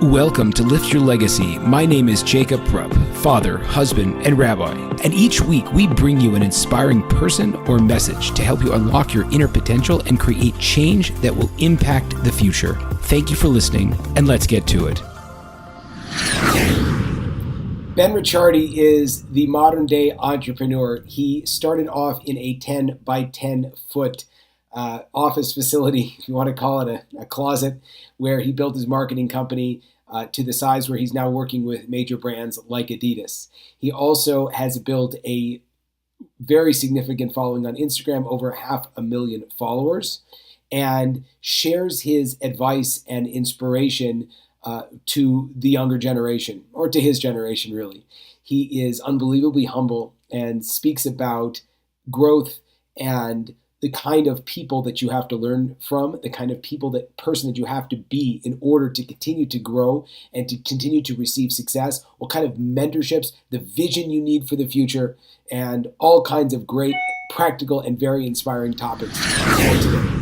Welcome to Lift Your Legacy. My name is Jacob Rupp, father, husband, and rabbi. And each week we bring you an inspiring person or message to help you unlock your inner potential and create change that will impact the future. Thank you for listening, and let's get to it. Ben Ricchardi is the modern day entrepreneur. He started off in a 10 by 10 foot office facility, if you want to call it a closet, where he built his marketing company to the size where he's now working with major brands like Adidas. He also has built a very significant following on Instagram, over 500,000 followers, and shares his advice and inspiration to the younger generation, or to his generation, really. He is unbelievably humble and speaks about growth and the kind of people that you have to learn from, the kind of person that you have to be in order to continue to grow and to continue to receive success, what kind of mentorships, the vision you need for the future, and all kinds of great, practical, and very inspiring topics for today.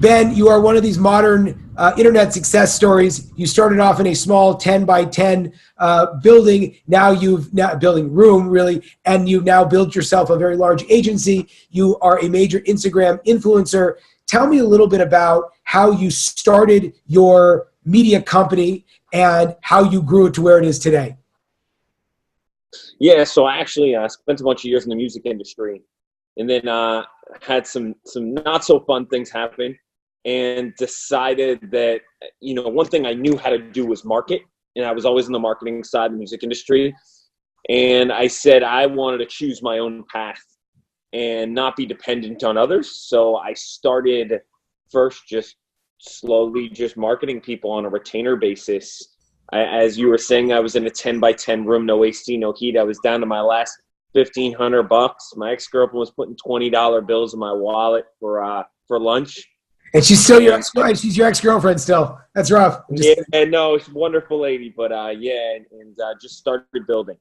Ben, you are one of these modern internet success stories. You started off in a small 10 by 10 building. Now building room, really, and you've now built yourself a very large agency. You are a major Instagram influencer. Tell me a little bit about how you started your media company and how you grew it to where it is today. Yeah, so I actually spent a bunch of years in the music industry, and then had some not so fun things happen, and decided that, one thing I knew how to do was market. And I was always in the marketing side of the music industry. And I said I wanted to choose my own path and not be dependent on others. So I started first just slowly just marketing people on a retainer basis. As you were saying, I was in a 10 by 10 room, no AC, no heat. I was down to my last $1,500. My ex-girlfriend was putting $20 bills in my wallet for lunch. And she's still your ex-girlfriend still. That's rough. Yeah, no, she's a wonderful lady, but just started building.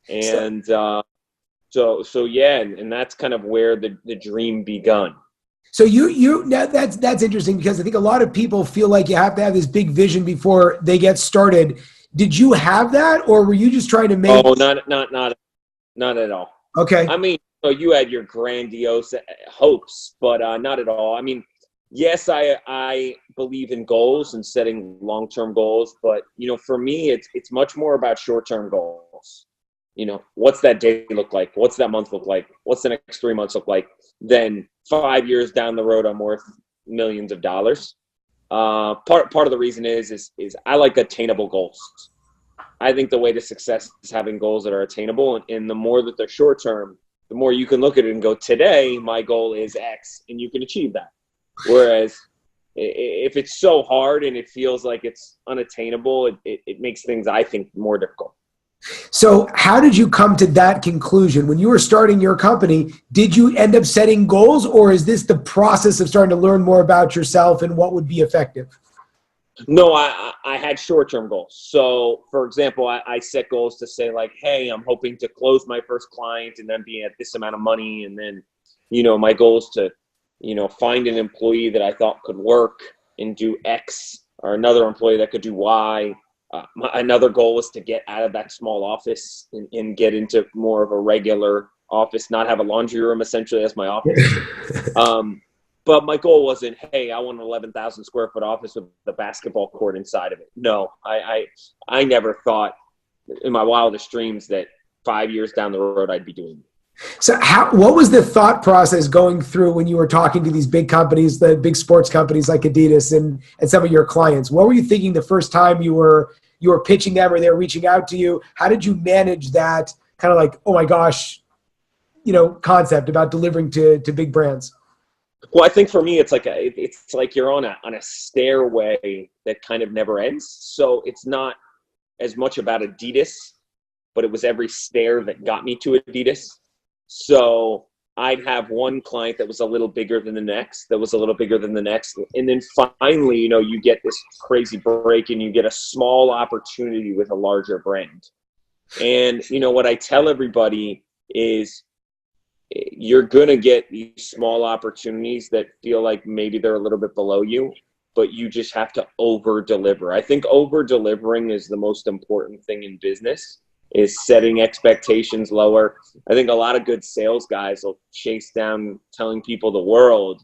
And so that's kind of where the dream begun. So that's interesting, because I think a lot of people feel like you have to have this big vision before they get started. Did you have that, or were you just trying to make? Oh, not at all. Okay. I mean, you had your grandiose hopes, but not at all. I mean, yes, I believe in goals and setting long-term goals, but for me, it's much more about short-term goals. What's that day look like? What's that month look like? What's the next 3 months look like? Then 5 years down the road, I'm worth millions of dollars. Part of the reason is I like attainable goals. I think the way to success is having goals that are attainable, and the more that they're short-term, the more you can look at it and go, today my goal is X, and you can achieve that. Whereas if it's so hard and it feels like it's unattainable, it makes things, I think, more difficult. So how did you come to that conclusion? When you were starting your company, did you end up setting goals, or is this the process of starting to learn more about yourself and what would be effective? No, I had short-term goals. So, for example, I set goals to say, like, hey, I'm hoping to close my first client and then be at this amount of money. And then, my goal is to find an employee that I thought could work and do X, or another employee that could do Y. Another goal was to get out of that small office and get into more of a regular office, not have a laundry room essentially as my office. But my goal wasn't, hey, I want an 11,000 square foot office with the basketball court inside of it. No, I never thought in my wildest dreams that 5 years down the road I'd be doing it. So what was the thought process going through when you were talking to these big companies, the big sports companies like Adidas and some of your clients? What were you thinking the first time you were pitching them, or they were reaching out to you? How did you manage that kind of like, oh my gosh, concept about delivering to big brands? Well, I think for me, it's like you're on a stairway that kind of never ends. So it's not as much about Adidas, but it was every stair that got me to Adidas. So I'd have one client that was a little bigger than the next, that was a little bigger than the next. And then finally, you get this crazy break and you get a small opportunity with a larger brand. And, what I tell everybody is you're going to get these small opportunities that feel like maybe they're a little bit below you. but you just have to over deliver. I think over delivering is the most important thing in business, is setting expectations lower. I think a lot of good sales guys will chase down telling people the world.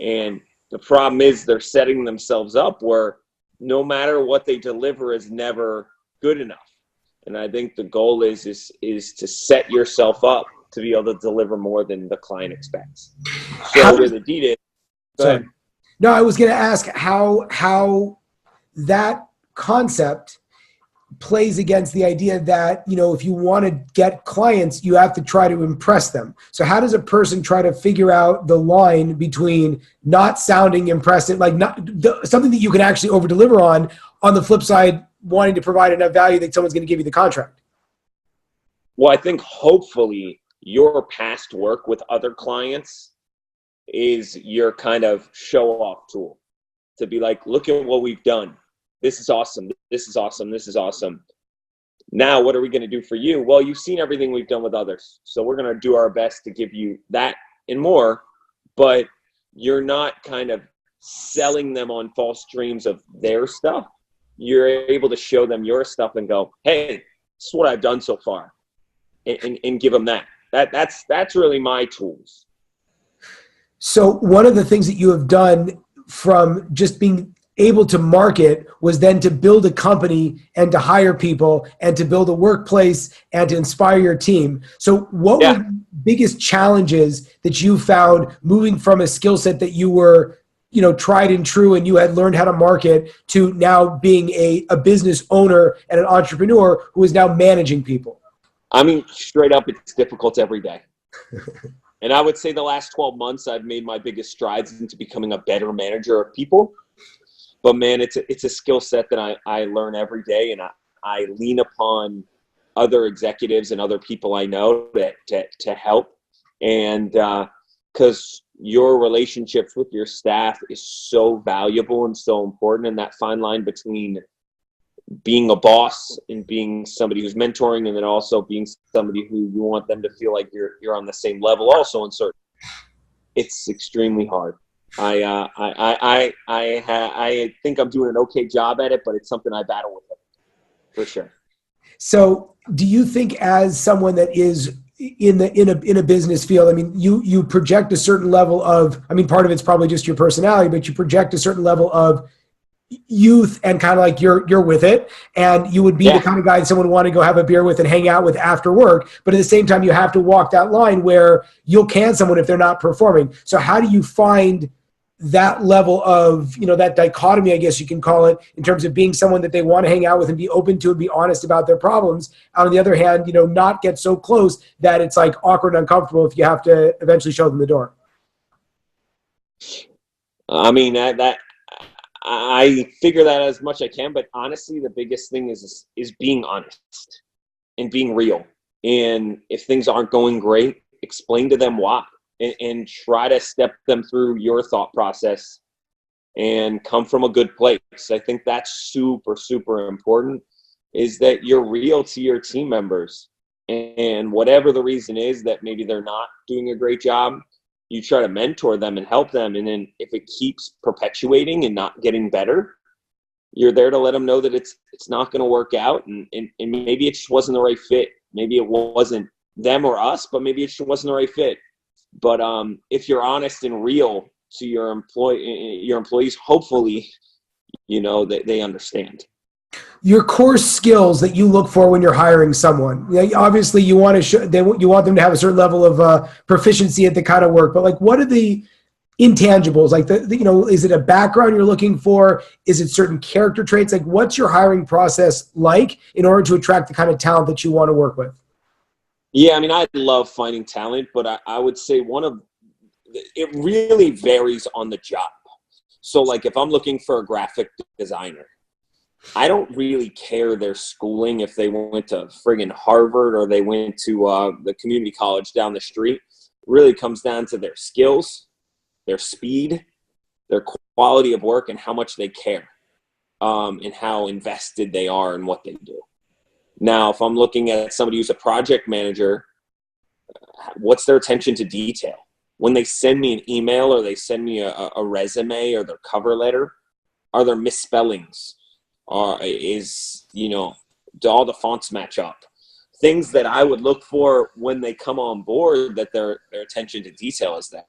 And the problem is they're setting themselves up where no matter what they deliver is never good enough. And I think the goal is to set yourself up to be able to deliver more than the client expects. So with Adidas, sorry. No, I was going to ask how that concept plays against the idea that, you know, if you want to get clients, you have to try to impress them. So how does a person try to figure out the line between not sounding impressive, like something that you can actually over deliver on the flip side, wanting to provide enough value that someone's going to give you the contract? Well, I think hopefully your past work with other clients is your kind of show off tool to be like, look at what we've done. This is awesome. This is awesome. This is awesome. Now, what are we going to do for you? Well, you've seen everything we've done with others. So we're going to do our best to give you that and more, but you're not kind of selling them on false dreams of their stuff. You're able to show them your stuff and go, hey, this is what I've done so far, and give them that. That's really my tools. So one of the things that you have done from just being able to market was then to build a company and to hire people and to build a workplace and to inspire your team. So what were the biggest challenges that you found moving from a skill set that you were, you know, tried and true and you had learned how to market to now being a business owner and an entrepreneur who is now managing people? I mean, straight up, it's difficult every day. And I would say the last 12 months, I've made my biggest strides into becoming a better manager of people. But man, it's a skill set that I learn every day, and I lean upon other executives and other people I know to help. And because your relationships with your staff is so valuable and so important, and that fine line between being a boss and being somebody who's mentoring, and then also being somebody who you want them to feel like you're on the same level also in certain, it's extremely hard. I think I'm doing an okay job at it, but it's something I battle with for sure. So do you think, as someone that is in a business field, I mean, you project a certain level of, I mean, part of it's probably just your personality, but you project a certain level of youth and kind of like you're with it, and you would be the kind of guy that someone would want to go have a beer with and hang out with after work. But at the same time, you have to walk that line where you'll can someone if they're not performing. So how do you find that level of, you know, that dichotomy, I guess you can call it, in terms of being someone that they want to hang out with and be open to and be honest about their problems? On the other hand, you know, not get so close that it's like awkward and uncomfortable if you have to eventually show them the door. I mean, that I figure that as much as I can, but honestly, the biggest thing is being honest and being real. And if things aren't going great, explain to them why, and try to step them through your thought process and come from a good place. I think that's super, super important, is that you're real to your team members. And whatever the reason is that maybe they're not doing a great job, you try to mentor them and help them. And then if it keeps perpetuating and not getting better, you're there to let them know that it's not going to work out. And maybe it just wasn't the right fit. Maybe it wasn't them or us, but maybe it just wasn't the right fit. But if you're honest and real to your employees, hopefully, you know, that they understand. Your core skills that you look for when you're hiring someone. Obviously, you want to you want them to have a certain level of proficiency at the kind of work. But like, what are the intangibles? Like, you know, is it a background you're looking for? Is it certain character traits? Like, what's your hiring process like in order to attract the kind of talent that you want to work with? Yeah, I mean, I love finding talent, but I would say it really varies on the job. So like if I'm looking for a graphic designer, I don't really care their schooling, if they went to friggin' Harvard or they went to the community college down the street. It really comes down to their skills, their speed, their quality of work, and how much they care, and how invested they are in what they do. Now, if I'm looking at somebody who's a project manager, what's their attention to detail? When they send me an email or they send me a resume or their cover letter, are there misspellings? Do all the fonts match up? Things that I would look for when they come on board, that their attention to detail is there.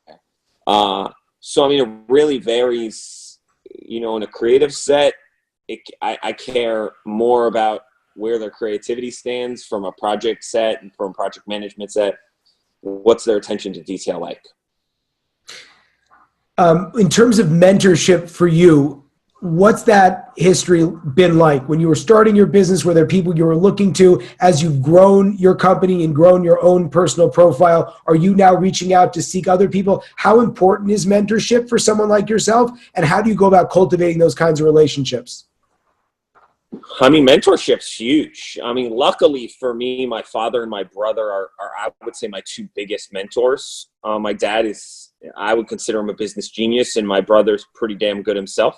So, I mean, it really varies, in a creative set. I care more about where their creativity stands from a project set and from project management set. What's their attention to detail like? In terms of mentorship for you, what's that history been like? When you were starting your business, were there people you were looking to? As you've grown your company and grown your own personal profile, are you now reaching out to seek other people? How important is mentorship for someone like yourself? And how do you go about cultivating those kinds of relationships? I mean, mentorship's huge. I mean, luckily for me, my father and my brother are I would say, my two biggest mentors. My dad I would consider him a business genius, and my brother's pretty damn good himself.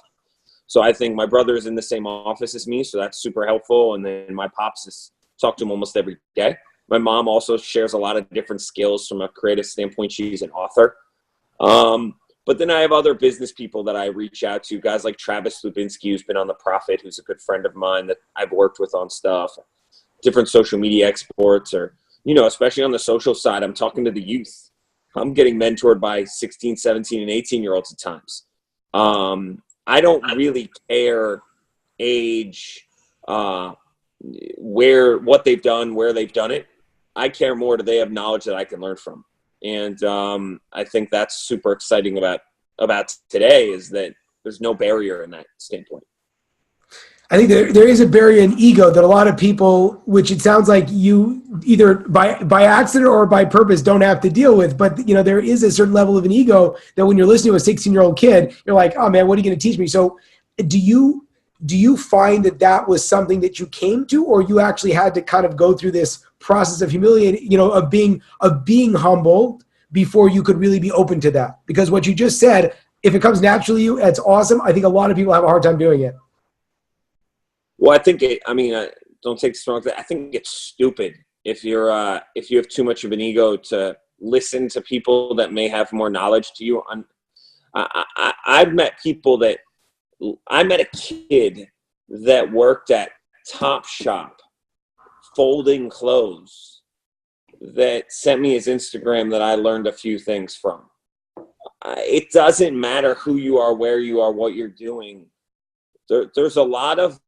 So I think my brother is in the same office as me, so that's super helpful. And then my pops talk to him almost every day. My mom also shares a lot of different skills from a creative standpoint. She's an author. But then I have other business people that I reach out to, guys like Travis Lubinski, who's been on The Profit, who's a good friend of mine that I've worked with on stuff, different social media exports, or, especially on the social side, I'm talking to the youth. I'm getting mentored by 16, 17, and 18-year-olds at times. I don't really care age, what they've done, where they've done it. I care more, do they have knowledge that I can learn from? And I think that's super exciting about today, is that there's no barrier in that standpoint. I think there is a barrier in ego that a lot of people, which it sounds like you either by accident or by purpose don't have to deal with. But, there is a certain level of an ego that when you're listening to a 16-year-old kid, you're like, oh man, what are you going to teach me? So do you find that was something that you came to, or you actually had to kind of go through this process of humiliating, of being humbled before you could really be open to that? Because what you just said, if it comes naturally to you, it's awesome. I think a lot of people have a hard time doing it. Well, I think don't take this wrong. I think it's stupid if you have too much of an ego to listen to people that may have more knowledge to you. I've met people I met a kid that worked at Topshop folding clothes that sent me his Instagram that I learned a few things from. It doesn't matter who you are, where you are, what you're doing. There's a lot of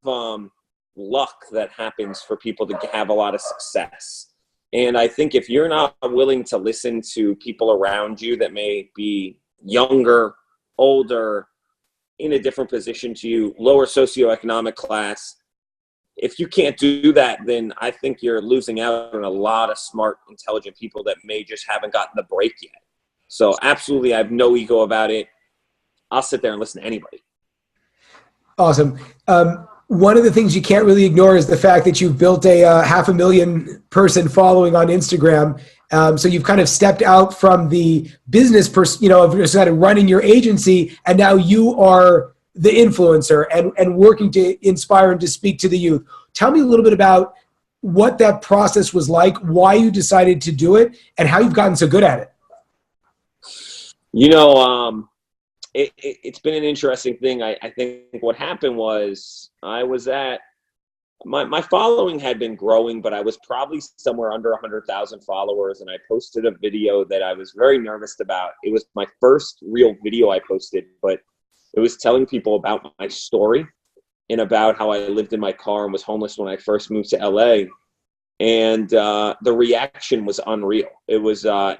luck that happens for people to have a lot of success. And I think if you're not willing to listen to people around you that may be younger, older, in a different position to you, lower socioeconomic class, if you can't do that, then I think you're losing out on a lot of smart, intelligent people that may just haven't gotten the break yet. So absolutely, I have no ego about it. I'll sit there and listen to anybody. Awesome. One of the things you can't really ignore is the fact that you've built a 500,000 person following on Instagram. So you've kind of stepped out from the business, of just kind of running your agency, and now you are the influencer and working to inspire and to speak to the youth. Tell me a little bit about what that process was like, why you decided to do it, and how you've gotten so good at it. It's been an interesting thing. I think what happened was I was at my following had been growing, but I was probably somewhere under 100,000 followers. And I posted a video that I was very nervous about. It was my first real video I posted, but it was telling people about my story and about how I lived in my car and was homeless when I first moved to LA. And the reaction was unreal. It was I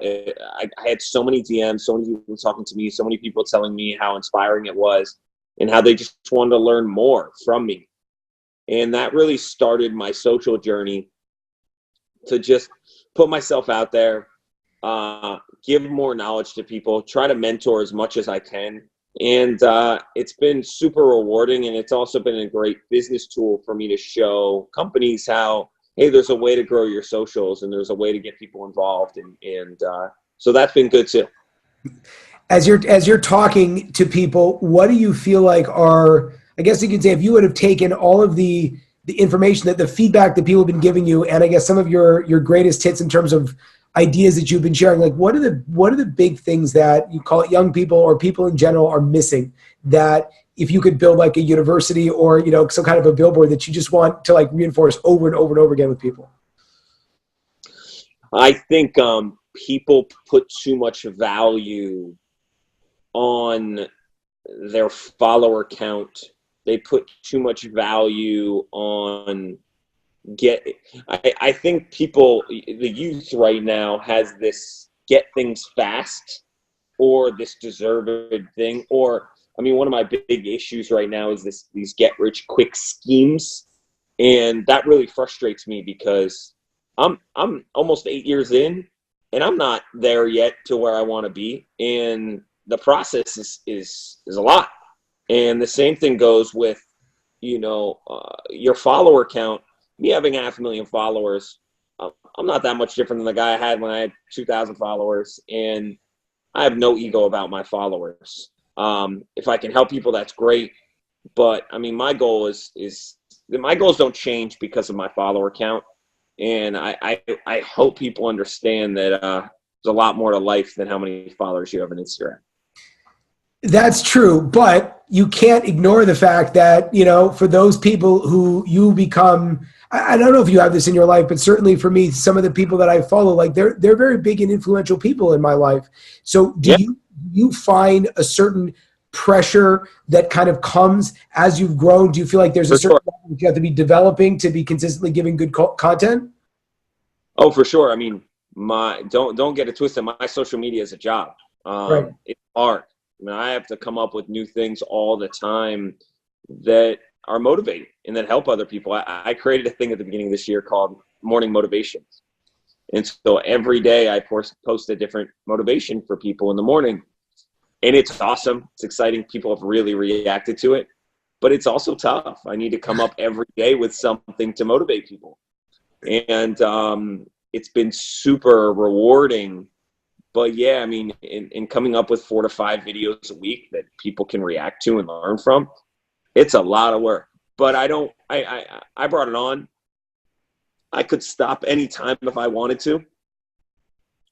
had so many DMs, so many people talking to me, so many people telling me how inspiring it was and how they just wanted to learn more from me. And that really started my social journey to just put myself out there, give more knowledge to people, try to mentor as much as I can. And it's been super rewarding. And it's also been a great business tool for me to show companies how, hey, there's a way to grow your socials and there's a way to get people involved. And so that's been good too. As you're talking to people, what do you feel like are, I guess you could say, if you would have taken all of the information, that the feedback that people have been giving you, and I guess some of your greatest hits in terms of ideas that you've been sharing, like what are the big things that you call it young people or people in general are missing that if you could build like a university or, some kind of a billboard that you just want to like reinforce over and over and over again with people? I think people put too much value on their follower count. They put too much value on I think people, the youth right now has this get things fast or this deserved thing. Or, I mean, one of my big issues right now is these get rich quick schemes. And that really frustrates me because I'm almost 8 years in and I'm not there yet to where I want to be. And the process is a lot. And the same thing goes with, your follower count. Me having 500,000 followers, I'm not that much different than the guy I had when I had 2,000 followers. And I have no ego about my followers. If I can help people, that's great. But I mean, my goal is my goals don't change because of my follower count. And I hope people understand that there's a lot more to life than how many followers you have on Instagram. That's true, but you can't ignore the fact that, for those people who you become, I don't know if you have this in your life, but certainly for me, some of the people that I follow, like they're very big and influential people in my life. So do you find a certain pressure that kind of comes as you've grown? Do you feel like there's a certain level that you have to be developing to be consistently giving good content? Oh, for sure. I mean, don't get it twisted. My social media is a job. Right. It's hard. I mean, I have to come up with new things all the time that are motivating and that help other people. I created a thing at the beginning of this year called Morning Motivations. And so every day I post a different motivation for people in the morning. And it's awesome. It's exciting. People have really reacted to it. But it's also tough. I need to come up every day with something to motivate people. And it's been super rewarding. But yeah, I mean, in coming up with 4 to 5 videos a week that people can react to and learn from, it's a lot of work. But I brought it on. I could stop anytime if I wanted to.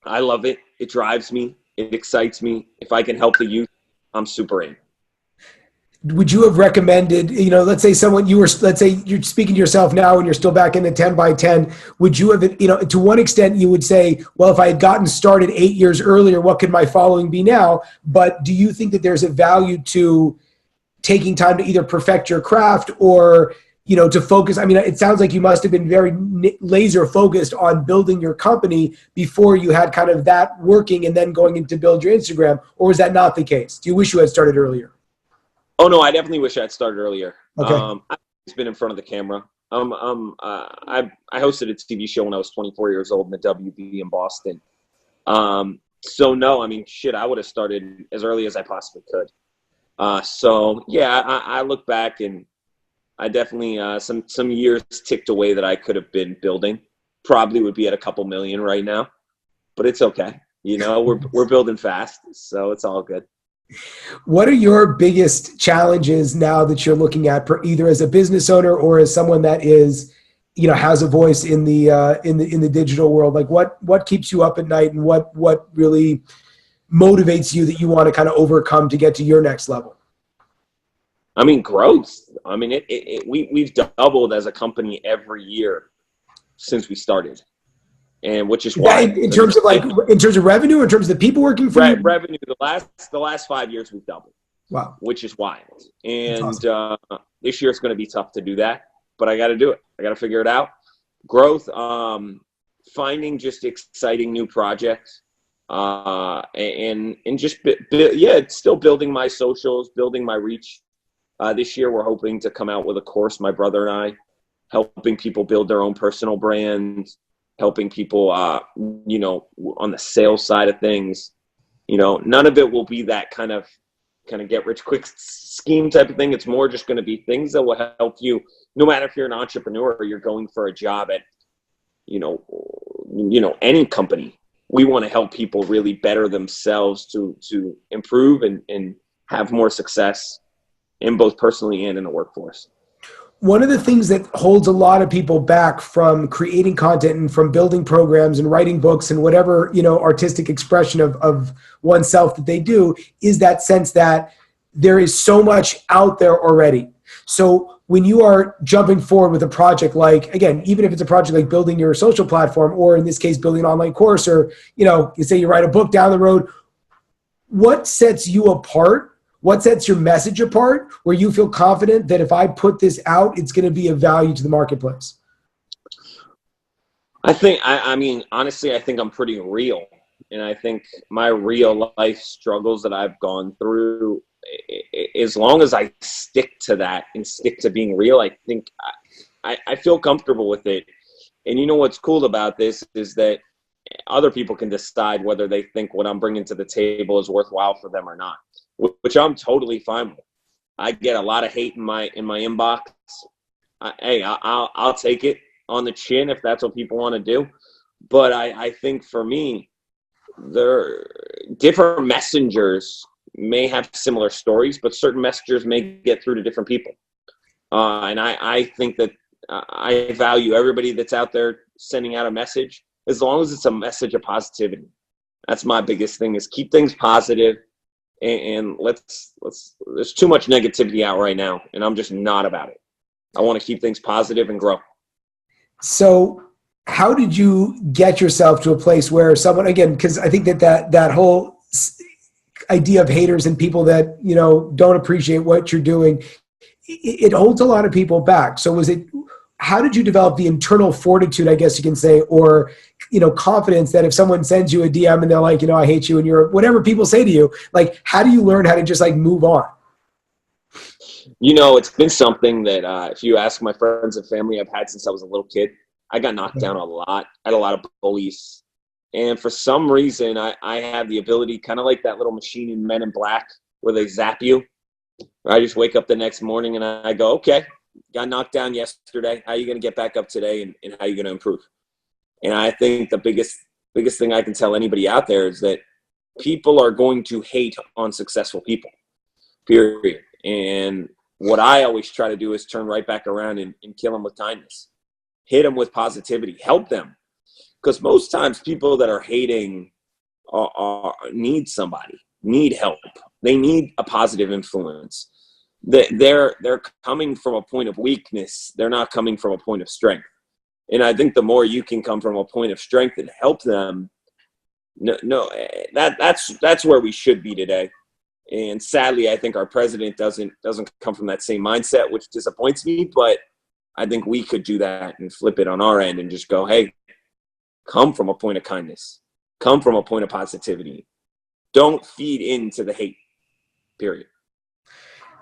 I love it. It drives me. It excites me. If I can help the youth, I'm super in. Would you have recommended, let's say you're speaking to yourself now and you're still back in the 10 by 10, would you have, to one extent you would say, well, if I had gotten started 8 years earlier, what could my following be now? But do you think that there's a value to taking time to either perfect your craft or, to focus? I mean, it sounds like you must have been very laser focused on building your company before you had kind of that working and then going in to build your Instagram, or was that not the case? Do you wish you had started earlier? Oh no, I definitely wish I had started earlier. Okay. I've been in front of the camera. I hosted a TV show when I was 24 years old in the WB in Boston. So no, I mean, shit, I would have started as early as I possibly could. So yeah, I look back and I definitely some years ticked away that I could have been building. Probably would be at a couple million right now, but it's okay. We're building fast, so it's all good. What are your biggest challenges now that you're looking at, either as a business owner or as someone that is, has a voice in the digital world? Like what keeps you up at night, and what really motivates you that you want to kind of overcome to get to your next level? I mean, growth. I mean, we've doubled as a company every year since we started. And which is why, in terms of revenue, in terms of the people working for you? Revenue, the last 5 years we've doubled. Wow. Which is wild. And awesome. This year it's going to be tough to do that, but I got to do it. I got to figure it out. Growth, finding just exciting new projects, and just still building my socials, building my reach. This year we're hoping to come out with a course, my brother and I, helping people build their own personal brands, helping people, on the sales side of things. None of it will be that kind of get rich quick scheme type of thing. It's more just going to be things that will help you, no matter if you're an entrepreneur or you're going for a job at, any company. We want to help people really better themselves to improve and have more success in both personally and in the workforce. One of the things that holds a lot of people back from creating content and from building programs and writing books and whatever, artistic expression of oneself that they do is that sense that there is so much out there already. So when you are jumping forward with a project like, again, even if it's a project like building your social platform, or in this case, building an online course, or, you say you write a book down the road, what sets you apart? What sets your message apart where you feel confident that if I put this out, it's going to be of value to the marketplace? Honestly, I think I'm pretty real. And I think my real life struggles that I've gone through, as long as I stick to that and stick to being real, I think I feel comfortable with it. And what's cool about this is that other people can decide whether they think what I'm bringing to the table is worthwhile for them or not, which I'm totally fine with. I get a lot of hate in my inbox. I'll take it on the chin if that's what people want to do. But I think for me, different messengers may have similar stories, but certain messengers may get through to different people. And I think that I value everybody that's out there sending out a message, as long as it's a message of positivity. That's my biggest thing, is keep things positive. And there's too much negativity out right now, and I'm just not about it. I want to keep things positive and grow. So how did you get yourself to a place where someone, again, because I think that whole idea of haters and people that, don't appreciate what you're doing, it holds a lot of people back. So how did you develop the internal fortitude, I guess you can say, or, confidence that if someone sends you a DM and they're like, I hate you and you're whatever people say to you, like, how do you learn how to just like move on? It's been something that if you ask my friends and family, I've had since I was a little kid. I got knocked down a lot. I had a lot of bullies. And for some reason, I have the ability, kind of like that little machine in Men in Black where they zap you. I just wake up the next morning and I go, okay, got knocked down yesterday. How are you going to get back up today, and how are you going to improve? And I think the biggest thing I can tell anybody out there is that people are going to hate on successful people, period. And what I always try to do is turn right back around and kill them with kindness. Hit them with positivity. Help them. Because most times people that are hating need somebody, need help. They need a positive influence. They're coming from a point of weakness. They're not coming from a point of strength. And I think the more you can come from a point of strength and help them, that's where we should be today. And sadly, I think our president doesn't come from that same mindset, which disappoints me. But I think we could do that and flip it on our end and just go, hey, come from a point of kindness. Come from a point of positivity. Don't feed into the hate, period.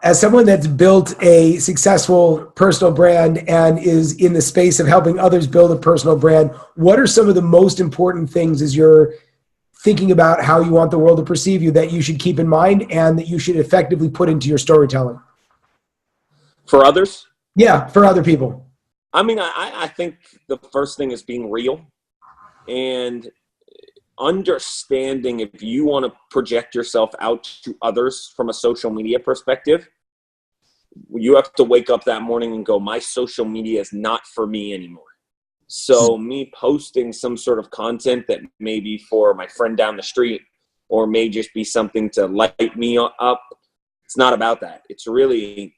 As someone that's built a successful personal brand and is in the space of helping others build a personal brand, what are some of the most important things as you're thinking about how you want the world to perceive you that you should keep in mind and that you should effectively put into your storytelling? For others? Yeah, for other people. I think the first thing is being real and understanding if you want to project yourself out to others from a social media perspective, you have to wake up that morning and go, my social media is not for me anymore. So me posting some sort of content that may be for my friend down the street or may just be something to light me up, it's not about that. It's really,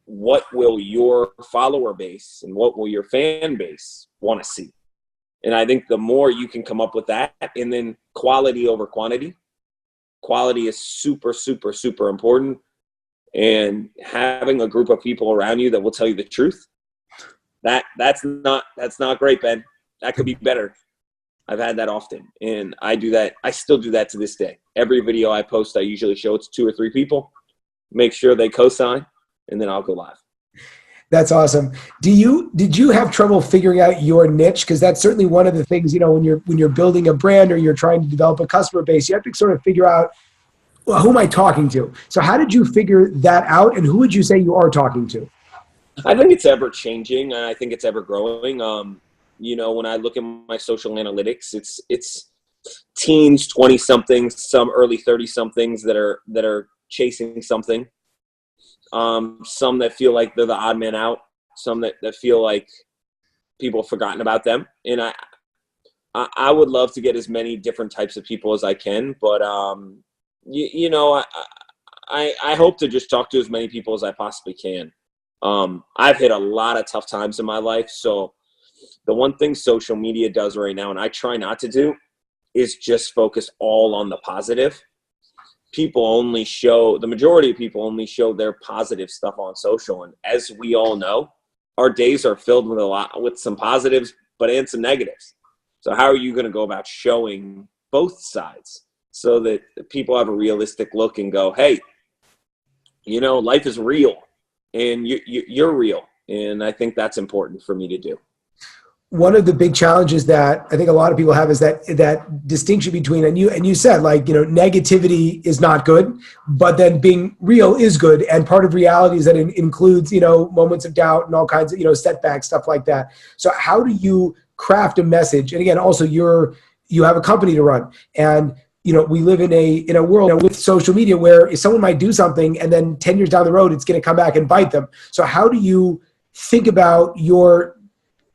what will your follower base and what will your fan base want to see? And I think the more you can come up with that, and then quality over quantity. Quality is super, super, super important. And having a group of people around you that will tell you the truth, that's not great, Ben. That could be better. I've had that often. And I do that. I still do that to this day. Every video I post, I usually show it to 2 or 3 people, make sure they co-sign, and then I'll go live. That's awesome. Did you have trouble figuring out your niche? Because that's certainly one of the things, when you're building a brand or you're trying to develop a customer base, you have to sort of figure out, well, who am I talking to? So how did you figure that out, and who would you say you are talking to? I think it's ever changing, and I think it's ever growing. When I look at my social analytics, it's teens, 20-somethings, some early 30-somethings that are chasing something. Some that feel like they're the odd man out, some that feel like people have forgotten about them. And I would love to get as many different types of people as I can, but I hope to just talk to as many people as I possibly can. I've hit a lot of tough times in my life. So the one thing social media does right now, and I try not to do, is just focus all on the positive. The majority of people only show their positive stuff on social. And as we all know, our days are filled with some positives, and some negatives. So how are you going to go about showing both sides so that people have a realistic look and go, hey, life is real and you're real. And I think that's important for me to do. One of the big challenges that I think a lot of people have is that distinction between, and you said, negativity is not good, but then being real is good. And part of reality is that it includes, moments of doubt and all kinds of, setbacks, stuff like that. So how do you craft a message? And again, also you have a company to run, and we live in a world with social media where if someone might do something and then 10 years down the road, it's going to come back and bite them. So how do you think about your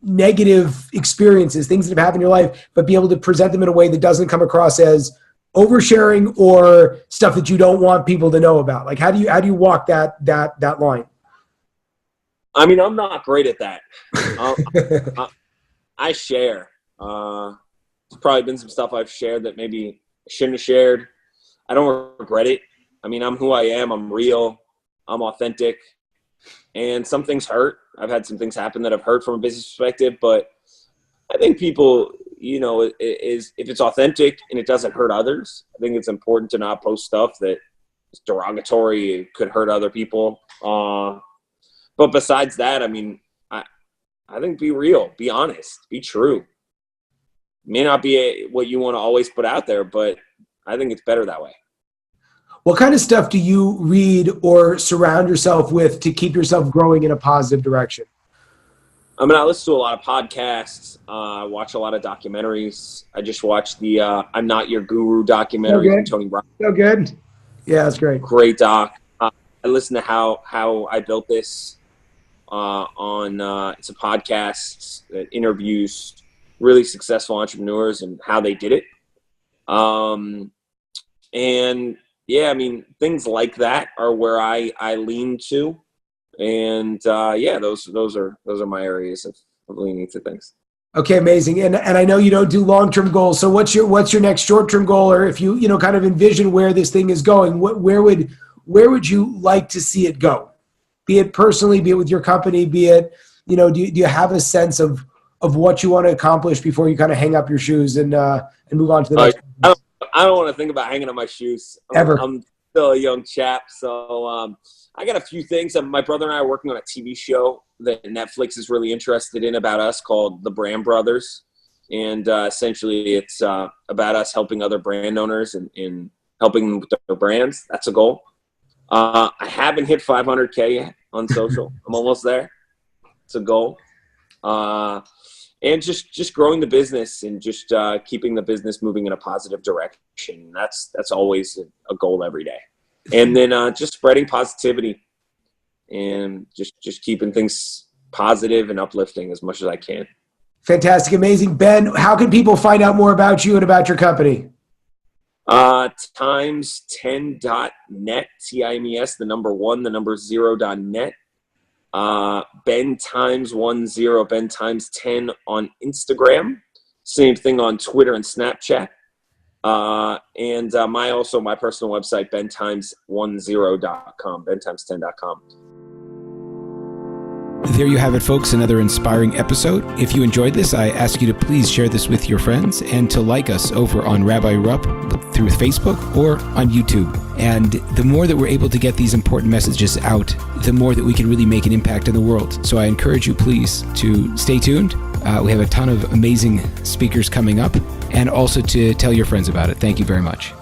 negative experiences, things that have happened in your life, but be able to present them in a way that doesn't come across as oversharing or stuff that you don't want people to know about? Like, how do you walk that line? I mean, I'm not great at that. I share. There's probably been some stuff I've shared that maybe I shouldn't have shared. I don't regret it. I mean, I'm who I am. I'm real. I'm authentic. And some things hurt. I've had some things happen that have hurt from a business perspective, but I think people, if it's authentic and it doesn't hurt others, I think it's important to not post stuff that is derogatory, it could hurt other people. But besides that, I mean, I think be real, be honest, be true. May not be what you want to always put out there, but I think it's better that way. What kind of stuff do you read or surround yourself with to keep yourself growing in a positive direction? I mean, I listen to a lot of podcasts. I watch a lot of documentaries. I just watched the I'm Not Your Guru documentary from Tony Robbins. So good. Yeah, that's great. Great doc. I listen to How I Built This on it's a podcast that interviews really successful entrepreneurs and how they did it. And yeah, I mean, things like that are where I lean to, and those are my areas of leaning to things. Okay, amazing. And I know you don't do long-term goals. So what's your next short-term goal, or if you kind of envision where this thing is going, where would you like to see it go? Be it personally, be it with your company, be it do you have a sense of what you want to accomplish before you kind of hang up your shoes and move on to the next? I don't want to think about hanging up my shoes. Ever. I'm still a young chap, so I got a few things. My brother and I are working on a TV show that Netflix is really interested in about us called The Brand Brothers, and essentially it's about us helping other brand owners and helping them with their brands. That's a goal. I haven't hit 500K yet on social. I'm almost there. It's a goal. And just growing the business and just keeping the business moving in a positive direction. That's always a goal every day. And then just spreading positivity and just keeping things positive and uplifting as much as I can. Fantastic. Amazing. Ben, how can people find out more about you and about your company? Times10.net, TIMES, the number 1, the number 0.net. Ben Times10, Ben Times10 on Instagram. Same thing on Twitter and Snapchat. And my personal website, bentimes10.com, bentimes10.com. There you have it, folks, another inspiring episode. If you enjoyed this, I ask you to please share this with your friends and to like us over on Rabbi Rupp through Facebook or on YouTube. And the more that we're able to get these important messages out, the more that we can really make an impact in the world. So I encourage you, please, to stay tuned. We have a ton of amazing speakers coming up, and also to tell your friends about it. Thank you very much.